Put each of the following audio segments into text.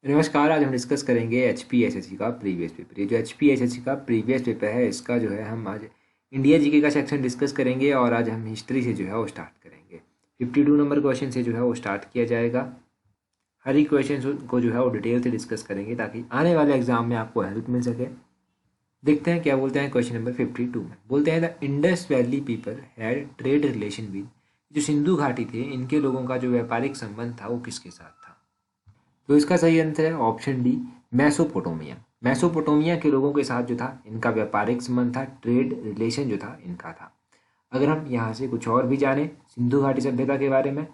नमस्कार। आज हम डिस्कस करेंगे एचपीएसएससी का प्रीवियस पेपर। ये जो एचपीएसएससी का प्रीवियस पेपर है, इसका जो है हम आज इंडिया जीके का सेक्शन डिस्कस करेंगे और आज हम हिस्ट्री से जो है वो स्टार्ट करेंगे। 52 नंबर क्वेश्चन से जो है वो स्टार्ट किया जाएगा। हर एक क्वेश्चन को जो है वो डिटेल से डिस्कस करेंगे ताकि आने वाले एग्जाम में आपको हेल्प मिल सके। देखते हैं क्या बोलते हैं क्वेश्चन नंबर 52 में। बोलते हैं the Indus valley people had trade relation with, जो सिंधु घाटी थे इनके लोगों का जो व्यापारिक संबंध था वो किसके साथ था। तो इसका सही आंसर है ऑप्शन डी, मैसोपोटामिया। मैसोपोटामिया के लोगों के साथ जो था इनका व्यापारिक संबंध था, ट्रेड रिलेशन जो था इनका था। अगर हम यहाँ से कुछ और भी जाने सिंधु घाटी सभ्यता के बारे में।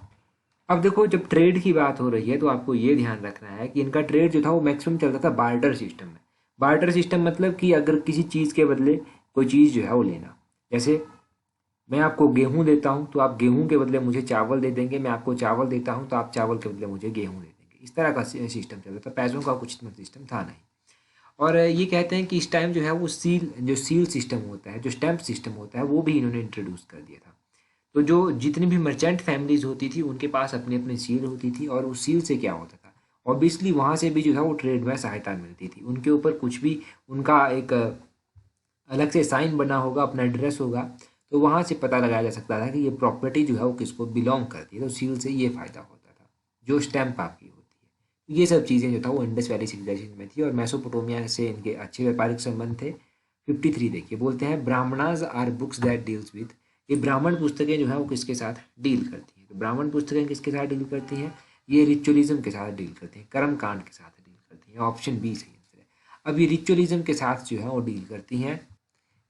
अब देखो, जब ट्रेड की बात हो रही है तो आपको ये ध्यान रखना है कि इनका ट्रेड जो था वो मैक्सिमम चलता था बार्टर सिस्टम में। बार्टर सिस्टम मतलब कि अगर किसी चीज़ के बदले कोई चीज़ जो है वो लेना। जैसे मैं आपको गेहूं देता हूं तो आप गेहूं के बदले मुझे चावल दे देंगे, मैं आपको चावल देता हूं तो आप चावल के बदले मुझे गेहूं दे देंगे। इस तरह का सिस्टम चलता था, पैसों का कुछ इतना सिस्टम था नहीं। और ये कहते हैं कि इस टाइम जो है वो सील सिस्टम होता है, जो स्टैम्प सिस्टम होता है, वो भी इन्होंने इंट्रोड्यूस कर दिया था। तो जो जितनी भी मर्चेंट फैमिलीज होती थी उनके पास अपनी अपनी सील होती थी, और उस सील से क्या होता था, ऑब्वियसली वहाँ से भी जो है वो ट्रेड में सहायता मिलती थी। उनके ऊपर कुछ भी उनका एक अलग से साइन बना होगा, अपना एड्रेस होगा, तो वहाँ से पता लगाया जा सकता था कि ये प्रॉपर्टी जो है वो किसको बिलोंग करती है। तो सील से ये फ़ायदा होता था, जो स्टैम्प आपकी होती है। तो ये सब चीज़ें जो था वो इंडस वैली सिविलाइजेशन में थी, और मैसोपोटामिया से इनके अच्छे व्यापारिक संबंध थे। 53 देखिए, बोलते हैं Brahmanas are books that deals with, ये ब्राह्मण पुस्तकें जो है वो किसके साथ डील करती हैं। तो ब्राह्मण पुस्तकें किसके साथ डील करती हैं, ये रिचुअलिज्म के साथ डील करती हैं, कर्म कांड के साथ डील करती हैं। ऑप्शन बी सही आंसर है। अब ये रिचुअलिज्म के साथ जो है वो डील करती हैं।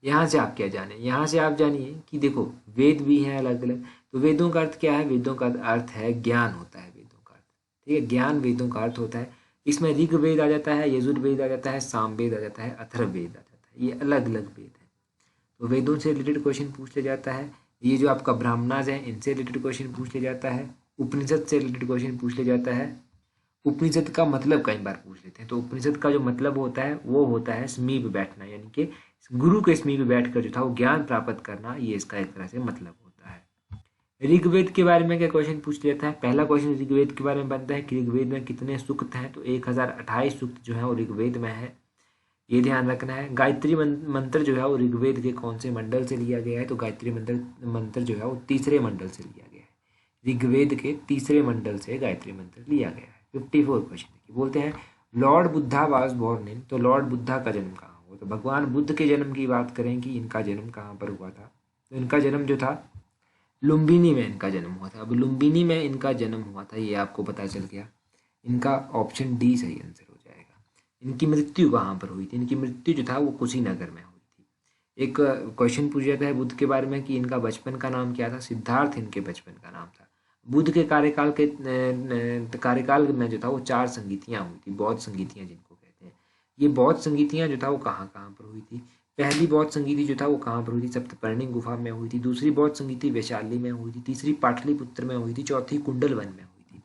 यहाँ से आप क्या जाने, यहाँ से आप जानिए कि देखो वेद भी हैं अलग अलग। तो वेदों का अर्थ क्या है, वेदों का अर्थ है ज्ञान होता है वेदों का अर्थ। ठीक है, ज्ञान वेदों का अर्थ होता है। इसमें ऋग्वेद आ जाता है, यजुर्वेद आ जाता है, सामवेद आ जाता है, अथर्ववेद आ जाता है। ये अलग अलग वेद है। तो वेदों से रिलेटेड क्वेश्चन पूछ लिया जाता है। ये जो आपका ब्राह्मणाज है इनसे रिलेटेड क्वेश्चन पूछ लिया जाता है। उपनिषद से रिलेटेड क्वेश्चन पूछ लिया जाता है। उपनिषद का मतलब कई बार पूछ लेते हैं। तो उपनिषद का जो मतलब होता है वो होता है समीप बैठना, यानी कि गुरु के समीप बैठकर जो था वो ज्ञान प्राप्त करना, ये इसका एक तरह से मतलब होता है। ऋग्वेद के बारे में क्या क्वेश्चन पूछ लेता है। पहला क्वेश्चन ऋग्वेद के बारे में बनता है कि ऋग्वेद में कितने सूक्त हैं। तो 1028 सूक्त जो है वो ऋग्वेद में है, ये ध्यान रखना है। गायत्री मंत्र जो है वो ऋग्वेद के कौन से मंडल से लिया गया है। तो गायत्री मंत्र मंत्र जो है वो तीसरे मंडल से लिया गया है। ऋग्वेद के तीसरे मंडल से गायत्री मंत्र लिया गया है। 54 क्वेश्चन देखिए, बोलते हैं lord Buddha was born in, तो लॉर्ड बुद्धा का जन्म कहाँ हुआ। तो भगवान बुद्ध के जन्म की बात करें कि इनका जन्म कहाँ पर हुआ था, तो इनका जन्म जो था लुम्बिनी में इनका जन्म हुआ था। अब लुम्बिनी में इनका जन्म हुआ था ये आपको पता चल गया। इनका ऑप्शन डी सही आंसर हो जाएगा। इनकी मृत्यु कहाँ पर हुई थी, इनकी मृत्यु जो था वो कुशीनगर में हुई थी। एक क्वेश्चन पूछा जाता है बुद्ध के बारे में कि इनका बचपन का नाम क्या था। सिद्धार्थ इनके बचपन का नाम था। बुद्ध के कार्यकाल में जो था वो 4 संगीतियाँ हुई थी, बौद्ध संगीतियाँ जिनको कहते हैं। ये बौद्ध संगीतियाँ जो था वो कहाँ कहाँ पर हुई थी। पहली बौद्ध संगीति जो था वो कहाँ पर हुई थी, सप्तपर्णी गुफा में हुई थी। दूसरी बौद्ध संगीति वैशाली में हुई थी। तीसरी पाटलिपुत्र में हुई थी। चौथी कुंडलवन में हुई थी।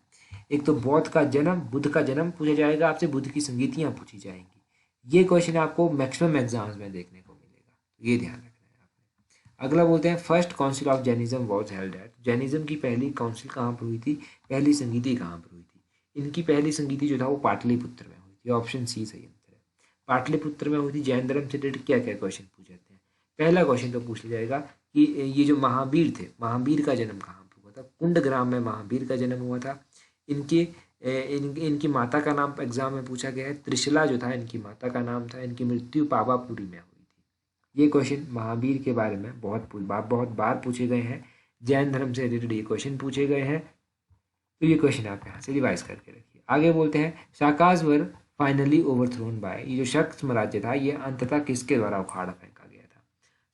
एक तो बौद्ध का जन्म, बुद्ध का जन्म पूछा जाएगा आपसे, बुद्ध की संगीतियाँ पूछी जाएंगी। ये क्वेश्चन आपको मैक्सिमम एग्जाम्स में देखने को मिलेगा, ये ध्यान रखना है आपने। अगला बोलते हैं first council of Jainism was held at, Jainism की पहली काउंसिल कहाँ पर हुई थी, पहली संगीति कहाँ पर हुई थी। इनकी पहली संगीति जो था वो पाटलिपुत्र में हुई थी। ऑप्शन सी सही आंसर है, पाटलिपुत्र में हुई थी। जैन धर्म से रिलेटेड क्या क्या क्वेश्चन पूछे जाते हैं। पहला क्वेश्चन तो पूछ लिया जाएगा कि ये जो महावीर थे, महावीर का जन्म कहाँ पर हुआ था। कुंडग्राम में महावीर का जन्म हुआ था। इनके इनकी माता का नाम एग्जाम में पूछा गया है। त्रिशला जो था इनकी माता का नाम था। इनकी मृत्यु पावापुरी में हुई थी। ये क्वेश्चन महावीर के बारे में बहुत बार पूछे गए हैं। जैन धर्म से रिलेटेड ये क्वेश्चन पूछे गए हैं। तो ये क्वेश्चन आप यहाँ से रिवाइज करके रखिए। आगे बोलते हैं शाकाज वर फाइनली ओवरथ्रोन बाय, ये जो शक साम्राज्य था ये अंततः किसके द्वारा उखाड़ फेंका गया था।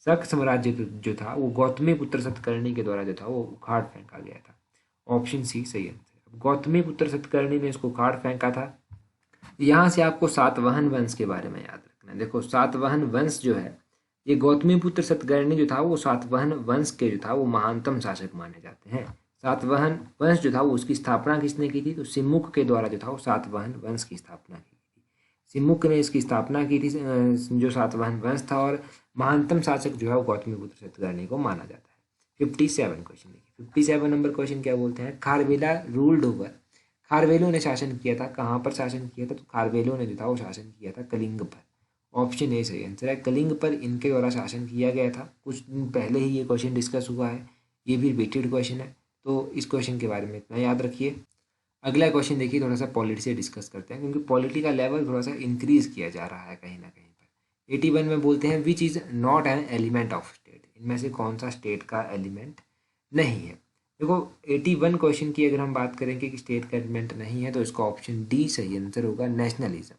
शक साम्राज्य जो था वो गौतमी पुत्र सतकर्णी के द्वारा जो था वो उखाड़ फेंका गया था। ऑप्शन सी सही आंसर। गौतमी पुत्र सतकर्णी ने इसको उखाड़ फेंका था। यहाँ से आपको सातवाहन वंश के बारे में याद रखना है। देखो सातवाहन वंश जो है, ये गौतमी पुत्र सतकर्णी जो था वो सातवाहन वंश के जो था वो महानतम शासक माने जाते हैं। सातवाहन वंश जो था वो उसकी स्थापना किसने की थी, तो सिमुक के द्वारा जो था वो सातवाहन वंश की स्थापना की थी। सिमुक ने इसकी स्थापना की थी, जो सातवाहन वंश था, और महानतम शासक जो है वो गौतमी पुत्र सतकर्णी को माना जाता है। 57 क्वेश्चन देखिए। 57 नंबर क्वेश्चन क्या बोलते हैं, खारवेला रूल्ड ओवर, खारवेलों ने शासन किया था, कहाँ पर शासन किया था? तो खारवेलों ने जो था वो शासन किया था कलिंग पर। ऑप्शन ए सही आंसर है, कलिंग पर इनके द्वारा शासन किया गया था। कुछ दिन पहले ही ये क्वेश्चन डिस्कस हुआ है, ये भी रिपीटेड क्वेश्चन है, तो इस क्वेश्चन के बारे में इतना याद रखिए। अगला क्वेश्चन देखिए, थोड़ा सा पॉलिटी से डिस्कस करते हैं, क्योंकि पॉलिटी का लेवल थोड़ा सा इंक्रीज किया जा रहा है कहीं ना कहीं पर। 81 में बोलते हैं which is not an element of state, इनमें से कौन सा स्टेट का एलिमेंट नहीं है? देखो 81 क्वेश्चन की अगर हम बात करेंगे कि स्टेट का एलिमेंट नहीं है, तो इसका ऑप्शन डी सही आंसर होगा, नेशनलिज्म।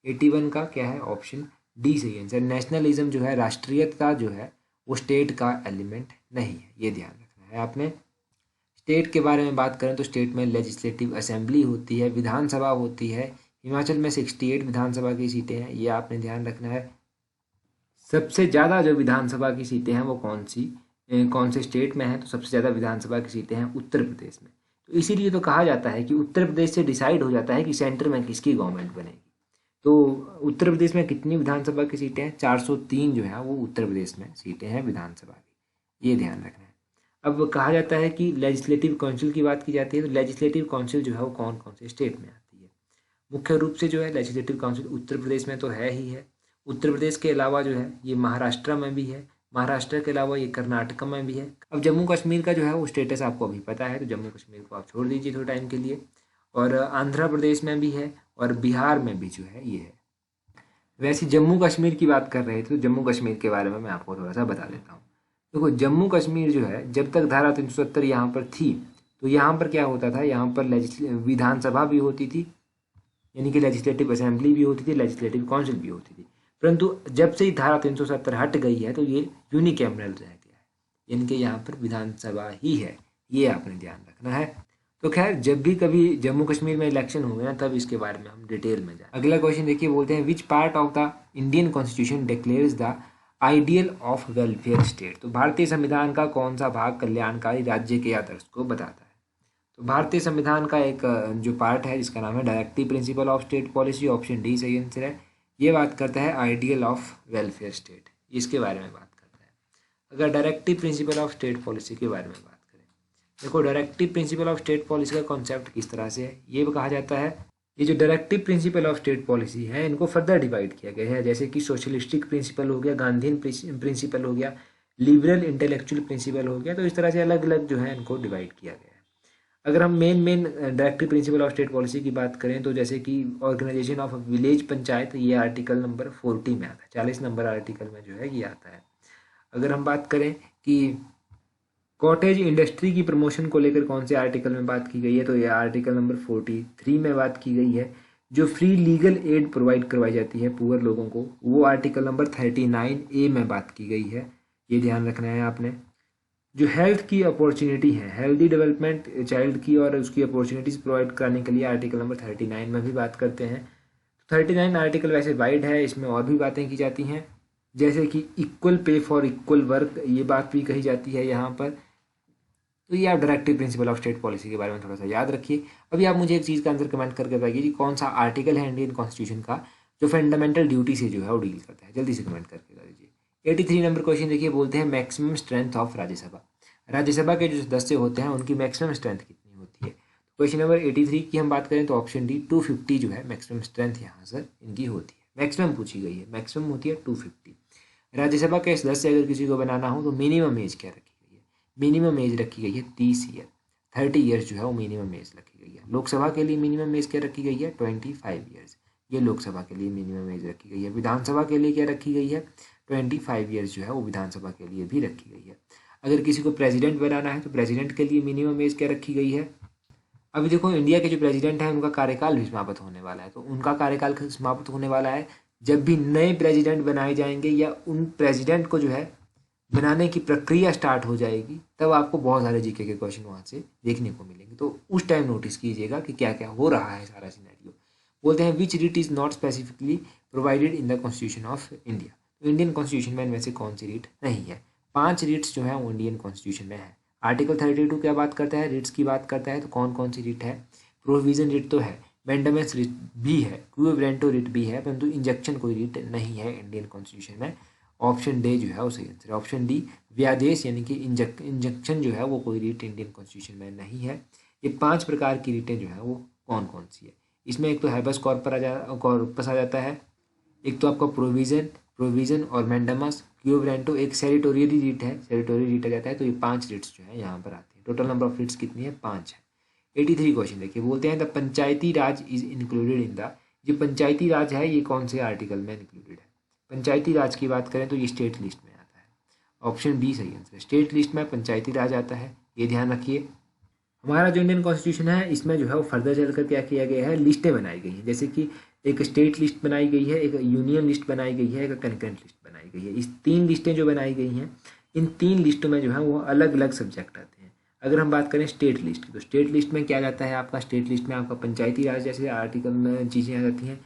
81 का क्या है? ऑप्शन डी सही आंसर। नेशनलिज्म जो है, राष्ट्रीयता जो है, वो स्टेट का एलिमेंट नहीं है, ये ध्यान रखना है आपने। स्टेट के बारे में बात करें तो स्टेट में लेजिस्लेटिव असेंबली होती है, विधानसभा होती है। हिमाचल में 68 विधानसभा की सीटें हैं, ये आपने ध्यान रखना है। सबसे ज़्यादा जो विधानसभा की सीटें हैं वो कौन से स्टेट में है? तो सबसे ज़्यादा विधानसभा की सीटें हैं उत्तर प्रदेश में। तो इसीलिए तो कहा जाता है कि उत्तर प्रदेश से डिसाइड हो जाता है कि सेंटर में किसकी गवर्नमेंट बनेगी। तो उत्तर प्रदेश में कितनी विधानसभा की सीटें हैं? 403 जो है वो उत्तर प्रदेश में सीटें हैं विधानसभा की, ये ध्यान रखना है। अब कहा जाता है कि लेजिस्लेटिव काउंसिल की बात की जाती है, तो लेजिस्लेटिव काउंसिल जो है वो कौन कौन से स्टेट में आती है? मुख्य रूप से जो है लेजिस्लेटिव काउंसिल उत्तर प्रदेश में तो है ही है। उत्तर प्रदेश के अलावा जो है ये महाराष्ट्र में भी है, महाराष्ट्र के अलावा ये कर्नाटक में भी है। अब जम्मू कश्मीर का जो है वो स्टेटस आपको अभी पता है, तो जम्मू कश्मीर को आप छोड़ दीजिए थोड़े टाइम के लिए। और आंध्र प्रदेश में भी है और बिहार में भी जो है ये है। वैसे जम्मू कश्मीर की बात कर रहे थे, तो जम्मू कश्मीर के बारे में मैं आपको थोड़ा सा बता देता हूँ। देखो जम्मू कश्मीर जो है, जब तक धारा 370 यहाँ पर थी, तो यहाँ पर क्या होता था, यहाँ पर विधानसभा भी होती थी, यानी कि लेजिस्लेटिव असेंबली भी होती थी, लेजिस्लेटिव काउंसिल भी होती थी। परंतु जब से ही धारा 370 हट गई है, तो ये यूनिकैमरल रह गया है, यानी कि यहाँ पर विधानसभा ही है, ये आपने ध्यान रखना है। तो खैर जब भी कभी जम्मू कश्मीर में इलेक्शन हुए ना, तब इसके बारे में हम डिटेल में जाए। अगला क्वेश्चन देखिए, बोलते हैं which part of the Indian constitution declares the ideal of welfare state. तो भारतीय संविधान का कौन सा भाग कल्याणकारी राज्य के आदर्श को बताता है? तो भारतीय संविधान का एक जो पार्ट है जिसका नाम है directive principle of state policy, option D सही आंसर है। ये बात करता है आइडियल ऑफ वेलफेयर स्टेट, इसके बारे में बात करता है। अगर directive principle of state policy के बारे में बात करें, देखो directive principle of state policy का कॉन्सेप्ट किस तरह से है, ये कहा जाता है, ये जो directive principle of state policy है, इनको फर्दर डिवाइड किया गया है, जैसे कि सोशलिस्टिक प्रिंसिपल हो गया, गांधीन प्रिंसिपल हो गया, लिबरल इंटेलेक्चुअल प्रिंसिपल हो गया। तो इस तरह से अलग अलग जो है इनको डिवाइड किया गया है। अगर हम main directive principle of state policy की बात करें, तो जैसे कि ऑर्गेनाइजेशन ऑफ विलेज पंचायत, ये आर्टिकल नंबर 40 में आता है, 40 नंबर आर्टिकल में जो है ये आता है। अगर हम बात करें कि कॉटेज इंडस्ट्री की प्रमोशन को लेकर कौन से आर्टिकल में बात की गई है, तो ये आर्टिकल नंबर 43 में बात की गई है। जो फ्री लीगल एड प्रोवाइड करवाई जाती है पुअर लोगों को, वो आर्टिकल नंबर 39A में बात की गई है, ये ध्यान रखना है आपने। जो हेल्थ की अपॉर्चुनिटी है, हेल्दी डेवलपमेंट चाइल्ड की और उसकी अपॉर्चुनिटीज़ प्रोवाइड कराने के लिए आर्टिकल नंबर 39 में भी बात करते हैं। 39 आर्टिकल वैसे वाइड है, इसमें और भी बातें की जाती हैं, जैसे कि equal pay for equal work, ये बात भी कही जाती है यहाँ पर। तो ये आप directive principle of state policy के बारे में थोड़ा सा याद रखिए। अभी आप मुझे एक चीज़ का आंसर कमेंट करके बताइए कि कौन सा आर्टिकल है इंडियन कॉन्स्टिट्यूशन का जो फंडामेंटल ड्यूटी से जो है वो डील करता है, जल्दी से कमेंट करके बता दीजिए। 83 नंबर क्वेश्चन देखिए, बोलते हैं maximum strength of Rajya Sabha. Rajya Sabha के जो सदस्य होते हैं उनकी मैक्सिमम स्ट्रेंथ कितनी होती है? क्वेश्चन नंबर 83 की हम बात करें तो ऑप्शन डी 250 जो है मैक्सिमम स्ट्रेंथ यहाँ सर इनकी होती है। मैक्सिमम पूछी गई है, मैक्सिमम होती है 250। राज्यसभा के सदस्य अगर किसी को बनाना हो तो मिनिमम एज क्या रखी गई है? मिनिमम एज रखी गई है 30 ईयर, 30 ईयर्स जो है वो मिनिमम एज रखी गई है। लोकसभा के लिए मिनिमम एज क्या रखी गई है? 25 ईयर्स, ये लोकसभा के लिए मिनिमम एज रखी गई है। विधानसभा के लिए क्या रखी गई है? 25 ईयर्स जो है वो विधानसभा के लिए भी रखी गई है। अगर किसी को प्रेसिडेंट बनाना है तो प्रेसिडेंट के लिए मिनिमम एज क्या रखी गई है? अभी देखो इंडिया के जो प्रेसिडेंट हैं उनका कार्यकाल भी समाप्त होने वाला है, तो उनका कार्यकाल समाप्त होने वाला है जब भी नए प्रेसिडेंट बनाए जाएंगे या उन प्रेसिडेंट को जो है बनाने की प्रक्रिया स्टार्ट हो जाएगी, तब आपको बहुत सारे जीके के क्वेश्चन वहाँ से देखने को मिलेंगे। तो उस टाइम नोटिस कीजिएगा कि क्या क्या हो रहा है सारा सिनेरियो। बोलते हैं which writ is not specifically provided in the constitution of India. तो इंडियन कॉन्स्टिट्यूशन में इनमें से कौन सी रीट नहीं है? 5 रीट्स जो है वो इंडियन कॉन्स्टिट्यूशन में है। आर्टिकल 32 क्या बात करता है? रीट्स की बात करता है। तो कौन कौन सी रीट है? प्रोविजन रीट तो है, मेंडामेंस रीट भी है, क्यू ब्रेंटो रीट भी है, परंतु इंजेक्शन कोई रीट नहीं है इंडियन कॉन्स्टिट्यूशन में। ऑप्शन डी जो है वो सही आंसर है। ऑप्शन डी व्यादेश यानी कि इंजेक्शन जो है वो कोई रीट इंडियन कॉन्स्टिट्यूशन में नहीं है। ये 5 प्रकार की रीटें जो है वो कौन कौन सी है। इसमें एक तो हैबस कॉर्पस आ जाता है, एक तो आपका प्रोविजन और मैंडामस, क्यू ब्रेंटो एक सेरिटोरियली रीट है, सेरिटोरियल रीट आ जाता है। तो ये 5 रीट्स जो है यहाँ पर आती है। टोटल नंबर ऑफ रीट्स कितनी है? 5 है। 83 क्वेश्चन देखिए, बोलते हैं the Panchayati Raj is included in the, जो पंचायती राज है ये कौन से आर्टिकल में इंक्लूडेड है? पंचायती राज की बात करें तो ये स्टेट लिस्ट में आता है। ऑप्शन बी सही आंसर है, स्टेट लिस्ट में पंचायती राज आता है, ये ध्यान रखिए। हमारा जो इंडियन कॉन्स्टिट्यूशन है इसमें जो है वो फर्दर चलकर क्या किया गया है, लिस्टें बनाई गई हैं। जैसे कि एक स्टेट लिस्ट बनाई गई है, एक यूनियन लिस्ट बनाई गई है, एक कंकरेंट लिस्ट बनाई गई है। इस 3 लिस्टें जो बनाई गई हैं, इन 3 लिस्टों में जो है वो अलग अलग सब्जेक्ट आते हैं। अगर हम बात करें स्टेट लिस्ट की, तो स्टेट लिस्ट में क्या जाता है आपका, स्टेट लिस्ट में आपका पंचायती राज जैसे आर्टिकल में चीज़ें आ जाती हैं,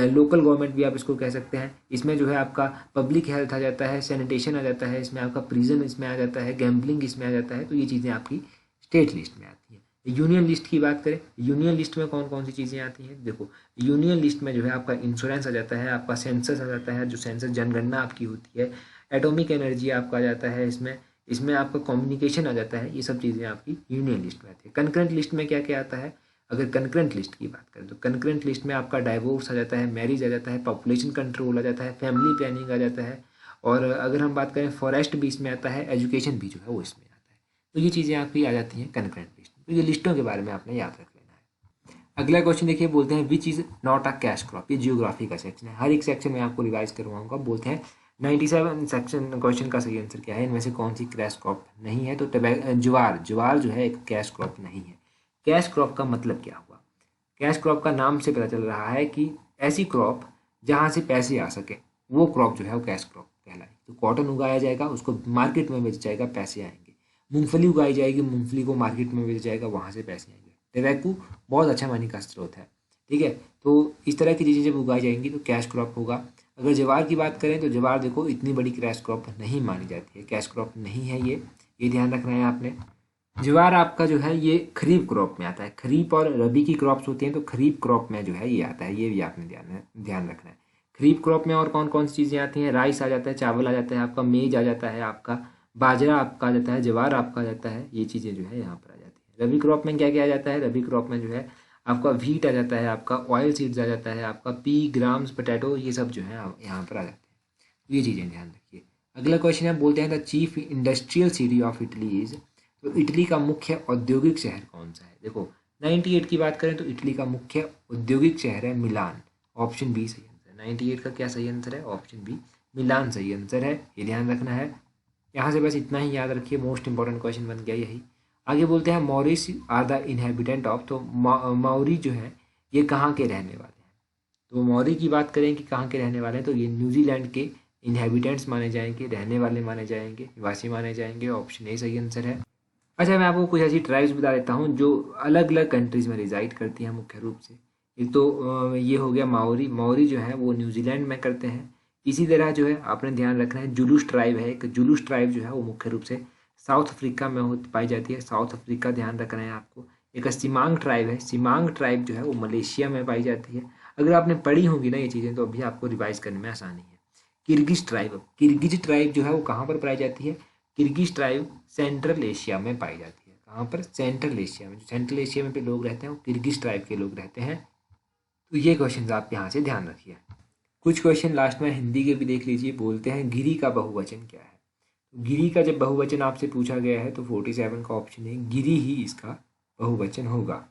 लोकल गवर्नमेंट भी आप इसको कह सकते हैं। इसमें जो है आपका पब्लिक हेल्थ आ जाता है, सैनिटेशन आ जाता है, इसमें आपका प्रिजन इसमें आ जाता है, गैम्बलिंग इसमें आ जाता है। तो ये चीज़ें आपकी स्टेट लिस्ट में आती हैं। यूनियन लिस्ट की बात करें, यूनियन लिस्ट में कौन कौन सी चीज़ें आती हैं? देखो, यूनियन लिस्ट में जो है आपका इंश्योरेंस आ जाता है, आपका सेंसस आ जाता है, जो सेंसस जनगणना आपकी होती है, एटॉमिक एनर्जी आपका आ जाता है, इसमें इसमें आपका कम्युनिकेशन आ जाता है। ये सब चीज़ें आपकी यूनियन लिस्ट में आती है। कंकरेंट लिस्ट में क्या क्या आता है? अगर कंकरेंट लिस्ट की बात करें तो कंकरेंट लिस्ट में आपका डाइवोर्स आ जाता है, मैरिज आ जाता है, पॉपुलेशन कंट्रोल आ जाता है, फैमिली प्लानिंग आ जाता है, और अगर हम बात करें फॉरेस्ट भी इसमें आता है, एजुकेशन भी जो है वो इसमें आता है। तो ये चीज़ें आपकी आ जाती हैं कंकरेंट लिस्ट में। तो ये लिस्टों के बारे में आपने याद रख लेना है। अगला क्वेश्चन देखिए, बोलते हैं which is not a cash crop. ये जियोग्राफी का सेक्शन है, हर एक सेक्शन में आपको रिवाइज करवाऊंगा। बोलते हैं 97 सेक्शन क्वेश्चन का सही आंसर क्या है, इनमें से कौन सी कैश क्रॉप नहीं है? तो ज्वार, ज्वार जो है एक कैश क्रॉप नहीं है। कैश क्रॉप का मतलब क्या हुआ? कैश क्रॉप का नाम से पता चल रहा है कि ऐसी क्रॉप जहाँ से पैसे आ सके, वो क्रॉप जो है वो कैश क्रॉप कहलाई। तो कॉटन उगाया जाएगा, उसको मार्केट में बेचा जाएगा, पैसे आएंगे। मूंगफली उगाई जाएगी, मूंगफली को मार्केट में बेचा जाएगा, वहाँ से पैसे आएंगे। टबैको बहुत अच्छा मनी का स्रोत है, ठीक है। तो इस तरह की चीज़ें जब उगाई जाएंगी तो कैश क्रॉप होगा। अगर ज्वार की बात करें तो ज्वार देखो इतनी बड़ी कैश क्रॉप नहीं मानी जाती है, कैश क्रॉप नहीं है ये ध्यान रखना है आपने। ज्वार आपका जो है ये खरीफ क्रॉप में आता है, खरीफ और रबी की क्रॉप्स होती हैं, तो खरीफ क्रॉप में जो है ये आता है, ये भी आपने ध्यान रखना है। खरीफ क्रॉप में और कौन कौन सी चीज़ें आती हैं? राइस आ जाता है, चावल आ जाता है, आपका मेज आ जाता है, आपका बाजरा आपका आ जाता है, ज्वार आपका आ जाता है। ये चीज़ें जो है यहाँ पर आ जाती है। रबी क्रॉप में क्या क्या आ जाता है? रबी क्रॉप में जो है आपका व्हीट आ जाता है, आपका ऑयल सीड्स आ जाता है, आपका पी, ग्राम्स, पोटैटो, ये सब जो है यहाँ पर आ जाते हैं। ये चीज़ें ध्यान रखिए। अगला क्वेश्चन है, बोलते हैं the chief industrial city of Italy is. तो इटली का मुख्य औद्योगिक शहर कौन सा है? देखो 98 की बात करें तो इटली का मुख्य औद्योगिक शहर है मिलान। ऑप्शन बी सही आंसर है। 98 का क्या सही आंसर है? ऑप्शन बी मिलान सही आंसर है, ये ध्यान रखना है। यहाँ से बस इतना ही याद रखिए, मोस्ट इंपॉर्टेंट क्वेश्चन बन गया यही। आगे बोलते हैं Maoris are the inhabitant of. तो मौरी जो है ये कहाँ के रहने वाले हैं? तो मौरी की बात करें कि कहाँ के रहने वाले हैं, तो ये न्यूजीलैंड के इनहेबिटेंट्स माने जाएंगे, रहने वाले माने जाएंगे, निवासी माने जाएंगे। ऑप्शन ए सही आंसर है। अच्छा, मैं आपको कुछ ऐसी ट्राइब्स बता देता हूँ जो अलग अलग कंट्रीज़ में रिजाइड करती हैं मुख्य रूप से। एक तो ये हो गया माओरी। माओरी जो है वो न्यूजीलैंड में करते हैं। इसी तरह जो है आपने ध्यान रखना है, जुलूस ट्राइब है, एक जुलूस ट्राइब जो है वो मुख्य रूप से साउथ अफ्रीका में पाई जाती है, साउथ अफ्रीका ध्यान रखना है आपको। एक सिमांग ट्राइब है, सिमांग ट्राइब जो है वो मलेशिया में पाई जाती है। अगर आपने पढ़ी होंगी ना ये चीज़ें तो अभी आपको रिवाइज करने में आसानी है। किर्गिज ट्राइब, किर्गिज ट्राइब जो है वो कहाँ पर पाई जाती है? किर्गिज ट्राइब सेंट्रल एशिया में पाई जाती है। कहाँ पर? सेंट्रल एशिया में। जो सेंट्रल एशिया में पे लोग रहते हैं वो किर्गिज ट्राइब के लोग रहते हैं। तो ये क्वेश्चन आप यहाँ से ध्यान रखिए। कुछ क्वेश्चन लास्ट में हिंदी के भी देख लीजिए। बोलते हैं गिरी का बहुवचन क्या है? तो गिरी का जब बहुवचन आपसे पूछा गया है तो 47 का ऑप्शन है गिरी ही इसका बहुवचन होगा।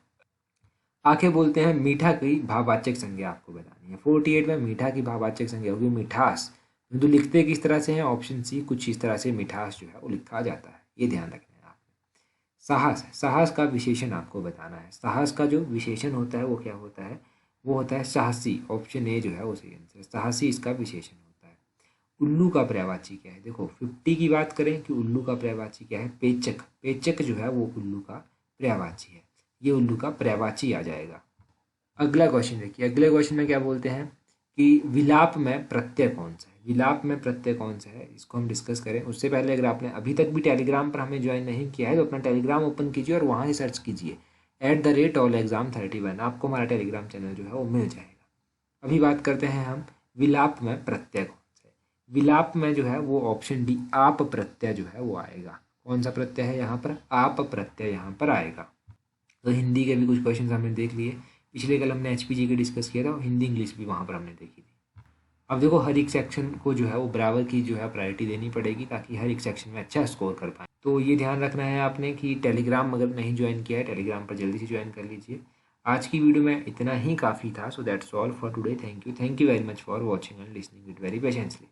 आंखें बोलते हैं मीठा की भाववाचक संज्ञा आपको बतानी है। 48 में मीठा की भाववाचक संज्ञा होगी मिठास। तो लिखते किस तरह से हैं? ऑप्शन सी, कुछ इस तरह से मिठास जो है वो लिखा जाता है, ये ध्यान रखना है आपने। साहस, साहस का विशेषण आपको बताना है। साहस का जो विशेषण होता है वो क्या होता है? वो होता है साहसी। ऑप्शन ए जो है वो सही आंसर है, साहसी इसका विशेषण होता है। उल्लू का पर्यायवाची क्या है? देखो 50 की बात करें कि उल्लू का पर्यायवाची क्या है? पेचक। पेचक जो है वो उल्लू का पर्यायवाची है, ये उल्लू का पर्यायवाची आ जाएगा। अगला क्वेश्चन देखिए, अगले क्वेश्चन में क्या बोलते हैं कि विलाप में प्रत्यय कौन सा है? विलाप में प्रत्यय कौन सा है, इसको हम डिस्कस करें। उससे पहले अगर आपने अभी तक भी टेलीग्राम पर हमें ज्वाइन नहीं किया है तो अपना टेलीग्राम ओपन कीजिए और वहाँ से सर्च कीजिए @allexam31। आपको हमारा टेलीग्राम चैनल जो है वो मिल जाएगा। अभी बात करते हैं हम विलाप में प्रत्यय कौन सा है। विलाप में जो है वो ऑप्शन डी आप प्रत्यय जो है वो आएगा। कौन सा प्रत्यय है यहाँ पर? आप प्रत्यय यहाँ पर आएगा। तो हिंदी के भी कुछ क्वेश्चन हमने देख लिए। पिछले कल हमने HPG के डिस्कस किया था, हिंदी इंग्लिश भी वहाँ पर हमने देखी थी। अब देखो हर एक सेक्शन को जो है वो बराबर की जो है प्रायोरिटी देनी पड़ेगी ताकि हर एक सेक्शन में अच्छा स्कोर कर पाए। तो ये ध्यान रखना है आपने कि टेलीग्राम अगर नहीं ज्वाइन किया है, टेलीग्राम पर जल्दी से ज्वाइन कर लीजिए। आज की वीडियो में इतना ही काफ़ी था। So that's all for today. Thank you very much for watching and listening it very patiently.